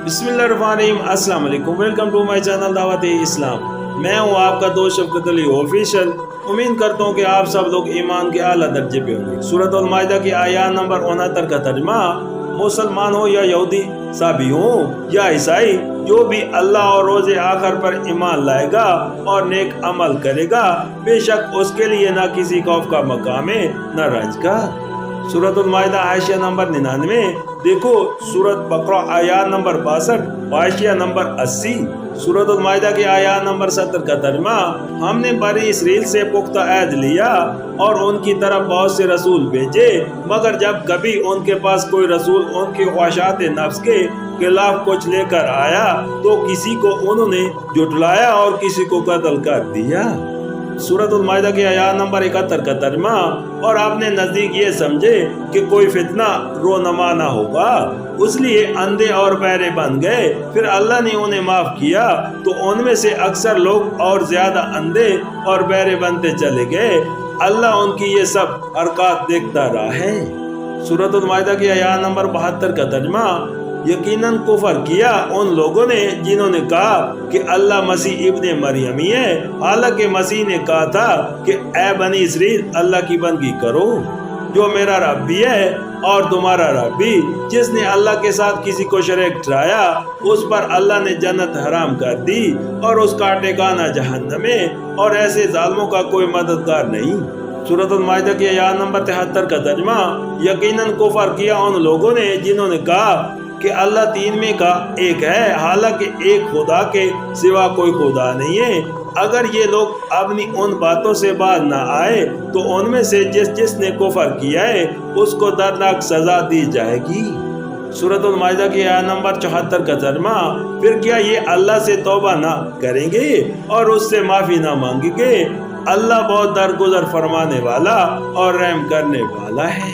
बिस्मिल्लाहिर्रहमानिर्रहीम। अस्सलाम वालेकुम। वेलकम टू माय चैनल दावत इस्लाम। मैं हूं आपका दोस्त शफकत अली ऑफिशियल। उम्मीद करता हूं कि आप सब लोग ईमान के आला दर्जे पे होंगे। सूरत अल माइदा की आयत नंबर 69 का तर्जुमा, मुसलमान हो या यहूदी, साबी हो या ईसाई, जो भी अल्लाह और रोज़े आखिर पर ईमान लाएगा और नेक अमल करेगा, बेशक उसके लिए न किसी खौफ का मकाम है न रंज का। सूरत अल माइदा आयशा नंबर 99। देखो सूरत बकरा आयत नंबर 62, आयशा नंबर 80। सूरत अल माइदा की आयत नंबर 70 का तर्जुमा, हमने बनी इसराइल से पुख्ता अहद लिया और उनकी तरफ बहुत से रसूल भेजे, मगर जब कभी उनके पास कोई रसूल उनकी ख्वाहिशात नफ्स के खिलाफ कुछ लेकर आया तो किसी को उन्होंने जुटलाया और किसी को कत्ल कर दिया। सूरत अल माइदा की आयत नंबर 71 का तर्जुमा, और आपने नजदीक ये समझे कि कोई फितना रोनमा ना होगा, इसलिए अंधे और बहरे बन गए। फिर अल्लाह ने उन्हें माफ किया तो उनमें से अक्सर लोग और ज्यादा अंधे और बहरे बनते चले गए। अल्लाह उनकी ये सब हरकत देखता रहा है। सूरत अल माइदा की आयत नंबर 72 का तर्जुमा, यकीनन कुफर किया उन लोगों ने जिन्होंने कहा कि अल्लाह मसीह इब्ने मरियम ही है, हालांकि मसीह ने कहा था कि ऐ बनी इसराइल, अल्लाह की बंदगी करो जो मेरा रब भी है और तुम्हारा रब भी। जिसने अल्लाह के साथ किसी को शरीक ठहराया उस पर अल्लाह ने जन्नत हराम कर दी और उसका ठिकाना जहन्नम है, और ऐसे जालिमों का कोई मददगार नहीं। सूरत अल माइदा की आयत नंबर 73 का तर्जुमा, यकीनन कुफर किया उन लोगों ने जिन्होंने कहा कि अल्लाह तीन में का एक है, हालांकि एक खुदा के सिवा कोई खुदा नहीं है। अगर ये लोग अपनी उन बातों से बाज ना आए तो उनमें से जिसने कुफर किया है उसको दर्दनाक सजा दी जाएगी। सूरत अल माइदा की आयत नंबर 74 का तर्जुमा, फिर क्या ये अल्लाह से तौबा ना करेंगे और उससे माफी ना मांगेंगे? अल्लाह बहुत दरगुजर फरमाने वाला और रहम करने वाला है।